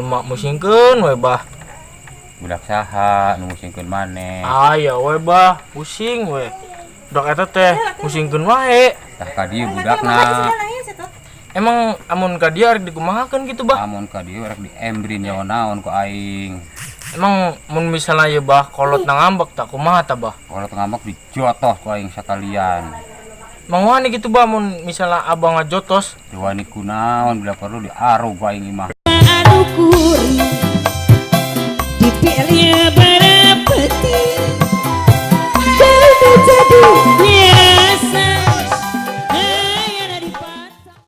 emak musingkeun we bah. Budak saha nu musingkeun maneh? Aya we bah, pusing we. Budak eta teh musingkeun wae. Tah ka dieu budakna. Emang amun ka dia rek dikumahakeun gitu bah? Amun ka dieu rek diembrin nyawa naon ku aing. Emang mun misalnya ya bah kolot nang ngambek tak kumaha tah bah? Kalau ngambek dijotos ku aing sakalian. Mang wani gitu bah mun misalnya abang ngajotos. Wani kunaon bila perlu diaruh ku aing imah. Dipilih